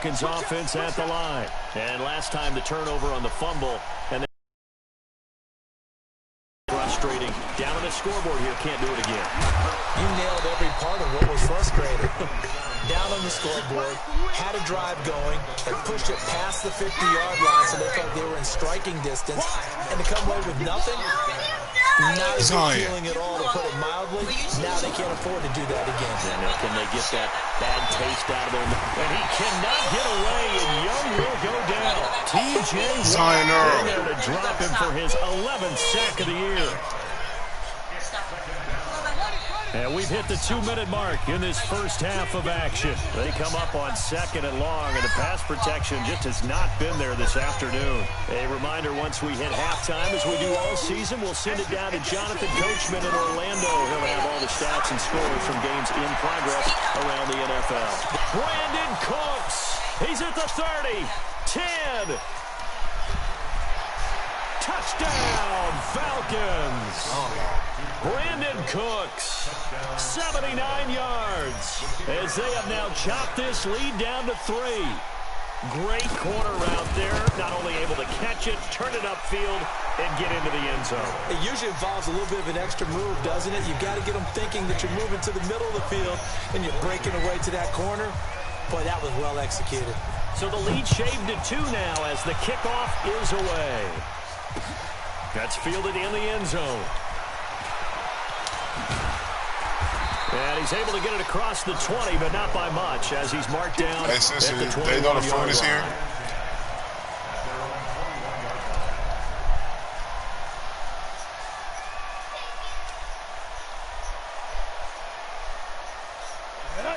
Falcons offense at the line. And last time the turnover on the fumble. And frustrating. Down on the scoreboard here. Can't do it again. You nailed every part of what was frustrating. Down on the scoreboard, had a drive going, and pushed it past the 50-yard line so they felt they were in striking distance. And to come away with nothing, not a good feeling at all, to put it mildly. Now they can't afford to do that again. And can they get that bad taste out of them? And he cannot get away, and Young will go down. T.J. Watt in there to drop him for his 11th sack of the year. And we've hit the 2-minute mark in this first half of action. They come up on 2nd and long, and the pass protection just has not been there this afternoon. A reminder, once we hit halftime, as we do all season, we'll send it down to Jonathan Coachman in Orlando. He'll have all the stats and scores from games in progress around the NFL. Brandon Cooks, he's at the 30, 10. Touchdown, Falcons. Brandon Cooks, 79 yards, as they have now chopped this lead down to 3. Great corner route there, not only able to catch it, turn it upfield, and get into the end zone. It usually involves a little bit of an extra move, doesn't it? You've got to get them thinking that you're moving to the middle of the field, and you're breaking away to that corner. Boy, that was well executed. So the lead shaved to 2 now as the kickoff is away. That's fielded in the end zone. And he's able to get it across the 20, but not by much, as he's marked down at the 21-yard line. They know the phone is here.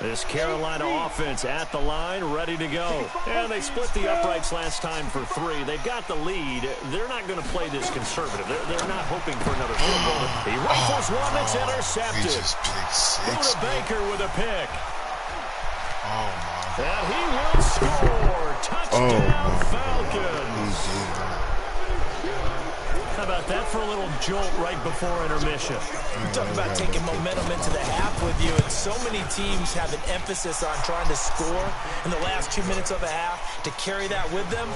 This Carolina offense at the line, ready to go. And they split the uprights last time for 3. They've got the lead. They're not going to play this conservative. They're not hoping for another field goal. He rifles one that's intercepted. Buda Baker with a pick. And he will score. Touchdown, Falcons. How about that for a little jolt right before intermission? You talk about taking momentum into the half with you, and so many teams have an emphasis on trying to score in the last 2 minutes of a half. To carry that with them,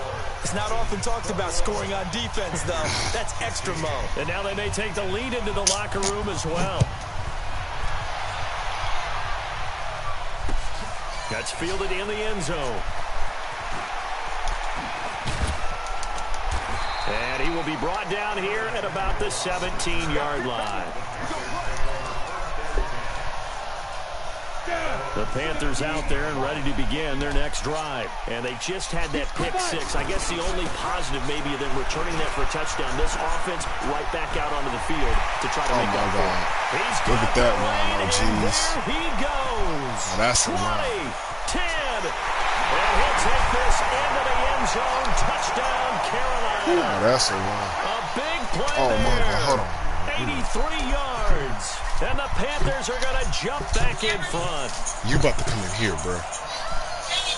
it's not often talked about scoring on defense, though. That's extra mode. And now they may take the lead into the locker room as well. That's fielded in the end zone. And he will be brought down here at about the 17-yard line. The Panthers out there and ready to begin their next drive. And they just had that pick 6. I guess the only positive maybe of them returning that for a touchdown. This offense right back out onto the field to try to make that play. Look at that run, oh jeez. He goes. Oh, that's a 20, run. 10. And he'll take this into the end zone. Touchdown, Carolina. Oh, that's a run. A big play Oh, there. my God, hold on. 83 yards. And the Panthers are going to jump back in front. You about to come in here, bro.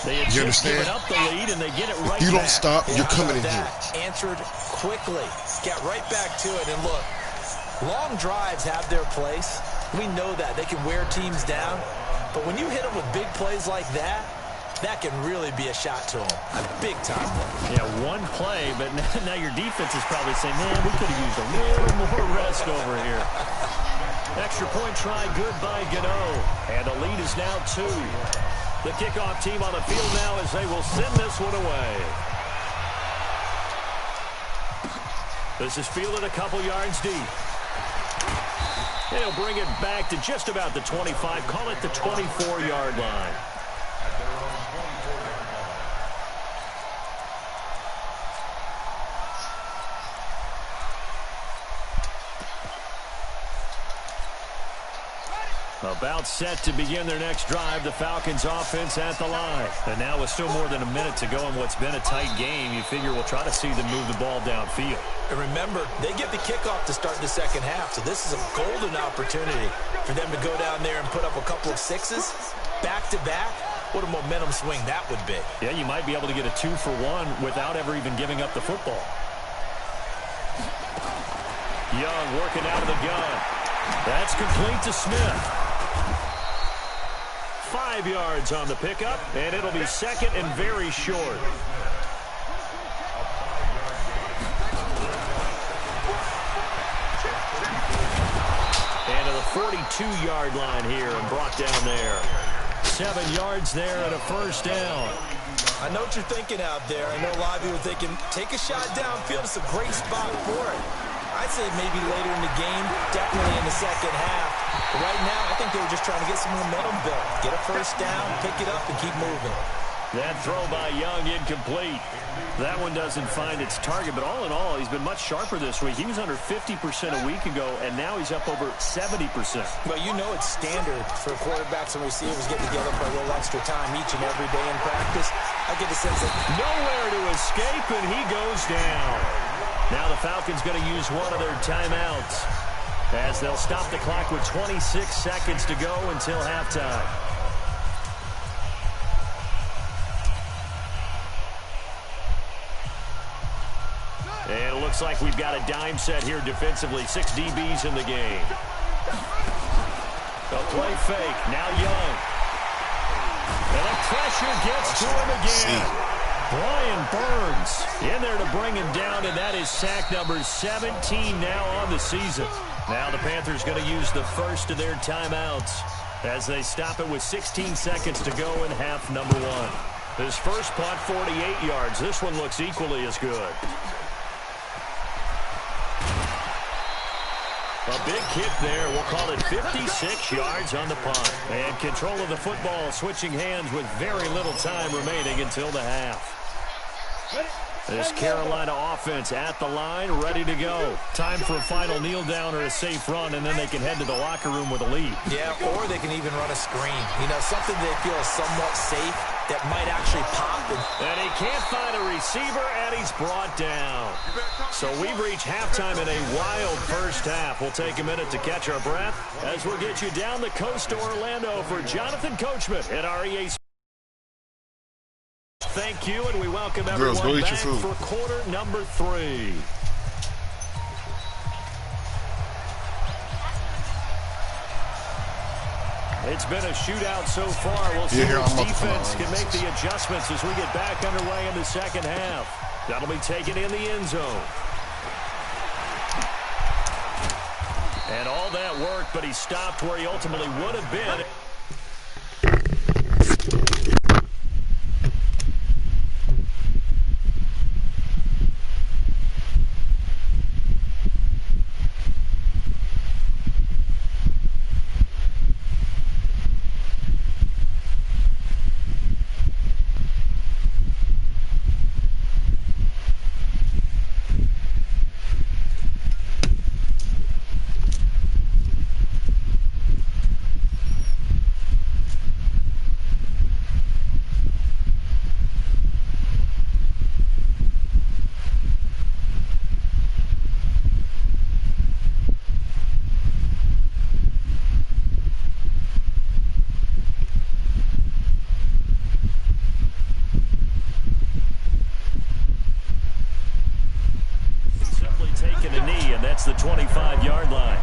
They had You just given understand? up the lead, and they get it right If you don't back. stop, you're coming in here. Answered quickly. Got right back to it. And look, long drives have their place. We know that. They can wear teams down. But when you hit them with big plays like that, that can really be a shot to them. A big-time one. Yeah, one play, but now your defense is probably saying, man, we could have used a little more rest over here. Extra point try, good by Gano. And the lead is now 2. The kickoff team on the field now as they will send this one away. This is fielded a couple yards deep. They'll bring it back to just about the 25. Call it the 24-yard line. About set to begin their next drive, the Falcons offense at the line. And now with still more than a minute to go in what's been a tight game, you figure we'll try to see them move the ball downfield. And remember, they get the kickoff to start the second half, so this is a golden opportunity for them to go down there and put up a couple of 6s back-to-back. What a momentum swing that would be. Yeah, you might be able to get a 2-for-1 without ever even giving up the football. Young working out of the gun. That's complete to Smith. 5 5 yards on the pickup, and it'll be second and very short. And to the 42-yard line here and brought down there. 7 yards there and a first down. I know what you're thinking out there. I know a lot of you are thinking, take a shot downfield. It's a great spot for it. I'd say maybe later in the game, definitely in the second half. But right now, I think they were just trying to get some momentum built. Get a first down, pick it up, and keep moving. That throw by Young incomplete. That one doesn't find its target, but all in all, he's been much sharper this week. He was under 50% a week ago, and now he's up over 70%. Well, you know it's standard for quarterbacks and receivers getting together for a little extra time each and every day in practice. I get the sense that nowhere to escape, and he goes down. Now the Falcons going to use one of their timeouts as they'll stop the clock with 26 seconds to go until halftime. And it looks like we've got a dime set here defensively. 6 DBs in the game. A play fake. Now Young. And the pressure gets to him again. Brian Burns in there to bring him down, and that is sack number 17 now on the season. Now the Panthers going to use the first of their timeouts as they stop it with 16 seconds to go in half number 1. His first punt, 48 yards. This one looks equally as good. A big kick there. We'll call it 56 yards on the punt. And control of the football switching hands with very little time remaining until the half. This Carolina offense at the line, ready to go. Time for a final kneel down or a safe run, and then they can head to the locker room with a lead. Yeah, or they can even run a screen. You know, something they feel is somewhat safe that might actually pop. And he can't find a receiver, and he's brought down. So we've reached halftime in a wild first half. We'll take a minute to catch our breath as we'll get you down the coast to Orlando for Jonathan Coachman at our EA Sports. Thank you, and we welcome everyone back for quarter number 3. It's been a shootout so far. We'll see which defense can make the adjustments as we get back underway in the second half. That'll be taken in the end zone. And all that work, but he stopped where he ultimately would have been. Taking a knee, and that's the 25-yard line.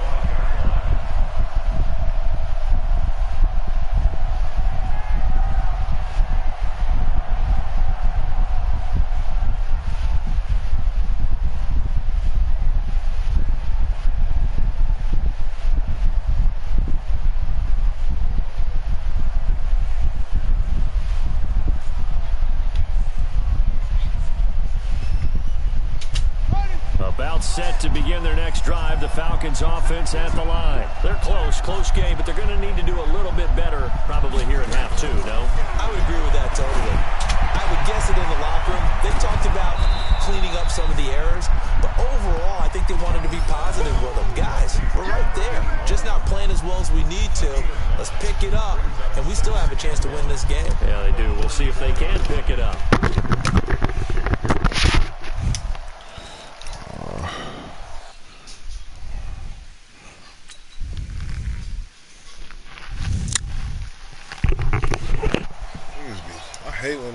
About set to begin their next drive. The Falcons offense at the line. They're close game, but they're going to need to do a little bit better probably here in half 2, no? I would agree with that totally. I would guess it in the locker room. They talked about cleaning up some of the errors, but overall, I think they wanted to be positive with them. Guys, we're right there. Just not playing as well as we need to. Let's pick it up, and we still have a chance to win this game. Yeah, they do. We'll see if they can pick it up.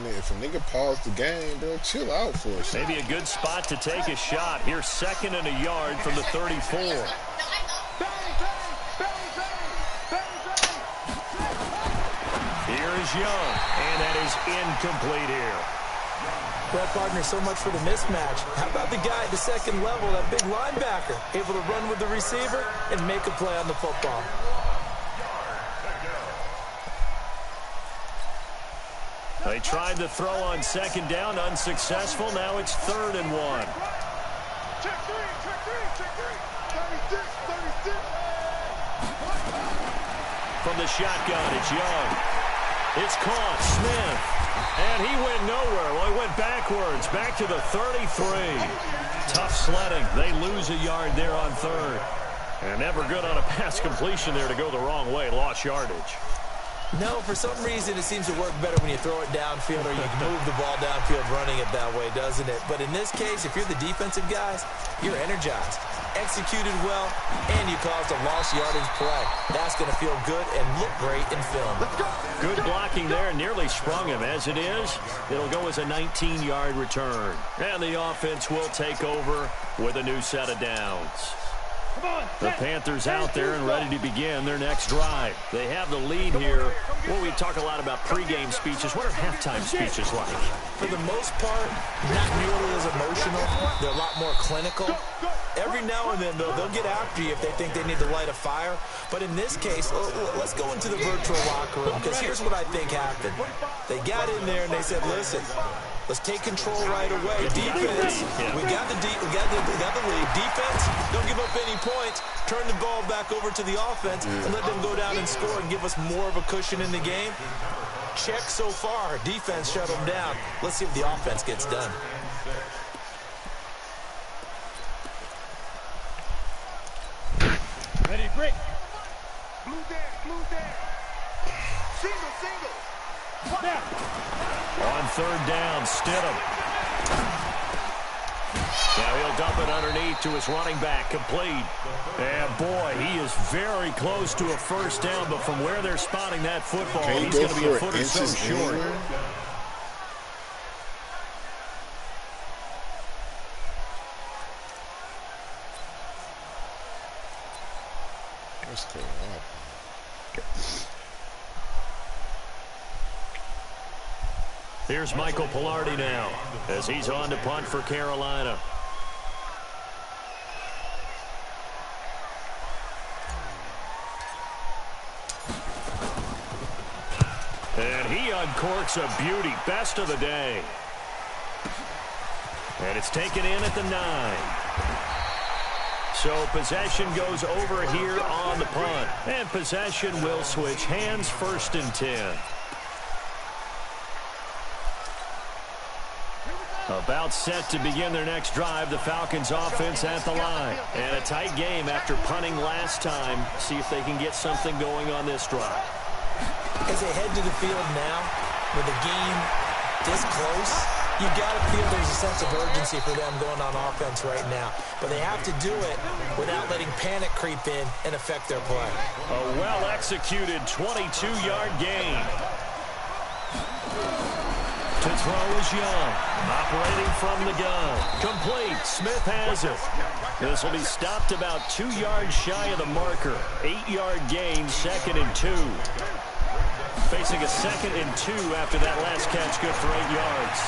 If a nigga pause the game, bro, chill out for a second. Maybe a good spot to take a shot. Here's 2nd and a yard from the 34. Here is Young, and that is incomplete here. Well, partner, so much for the mismatch. How about the guy at the second level, that big linebacker, able to run with the receiver and make a play on the football? They tried to throw on second down, unsuccessful. Now it's 3rd and 1. Check three, check three, check three. 36. From the shotgun, it's Young. It's caught, Smith. And he went nowhere. Well, he went backwards, back to the 33. Tough sledding. They lose a yard there on 3rd. And never good on a pass completion there to go the wrong way. Lost yardage. No, for some reason it seems to work better when you throw it downfield or you move the ball downfield running it that way, doesn't it? But in this case, if you're the defensive guys, you're energized, executed well, and you caused a lost yardage play. That's going to feel good and look great in film. Good blocking there, nearly sprung him. As it is, it'll go as a 19-yard return. And the offense will take over with a new set of downs. The Panthers out there and ready to begin their next drive. They have the lead here. Well, we talk a lot about pregame speeches. What are halftime speeches like? For the most part, not nearly as emotional. They're a lot more clinical. Every now and then, though, they'll get after you if they think they need to light a fire. But in this case, let's go into the virtual locker room, because here's what I think happened. They got in there and they said, listen, let's take control right away. Defense, we got the lead. Defense, don't give up any points. Turn the ball back over to the offense and let them go down and score and give us more of a cushion in the game. Check so far. Defense shut them down. Let's see if the offense gets done. Ready, break. Blue there. Single. On 3rd down, Stidham. Now he'll dump it underneath to his running back, complete. And boy, he is very close to a first down, but from where they're spotting that football, he's going to be a foot or so short. That's cool. Here's Michael Pilardi now as he's on to punt for Carolina. And he uncorks a beauty. Best of the day. And it's taken in at the 9. So possession goes over here on the punt. And possession will switch hands, 1st and 10. About set to begin their next drive, the Falcons offense at the line. And a tight game after punting last time. See if they can get something going on this drive. As they head to the field now, with the game this close, you got to feel there's a sense of urgency for them going on offense right now. But they have to do it without letting panic creep in and affect their play. A well-executed 22-yard gain. To throw is Young. Operating from the gun. Complete. Smith has it. This will be stopped about 2 yards shy of the marker. 8-yard gain, 2nd and 2. Facing a 2nd and 2 after that last catch, good for 8 yards.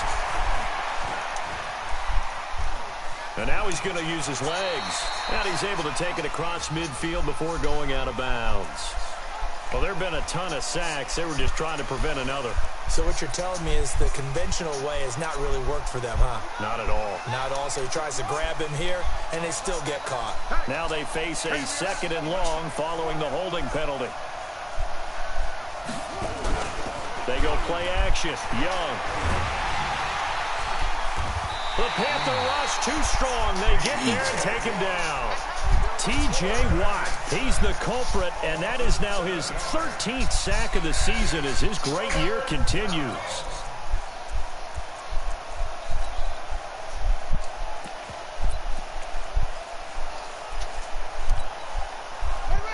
And now he's going to use his legs. And he's able to take it across midfield before going out of bounds. Well, there have been a ton of sacks. They were just trying to prevent another. So what you're telling me is the conventional way has not really worked for them, huh? Not at all. Not at all. So he tries to grab him here, and they still get caught. Now they face a 2nd and long following the holding penalty. They go play action. Young. The Panther rush too strong. They get there and take him down. T.J. Watt, he's the culprit, and that is now his 13th sack of the season as his great year continues.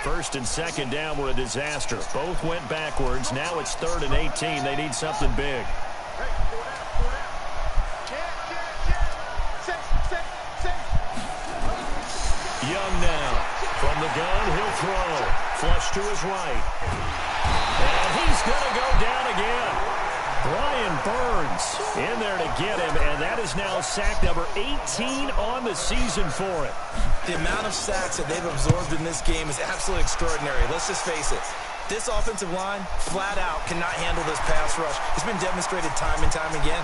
First and 2nd down were a disaster. Both went backwards. Now it's 3rd and 18. They need something big. Young now. From the gun, he'll throw. Flush to his right. And he's going to go down again. Brian Burns in there to get him, and that is now sack number 18 on the season for him. The amount of sacks that they've absorbed in this game is absolutely extraordinary. Let's just face it. This offensive line, flat out, cannot handle this pass rush. It's been demonstrated time and time again.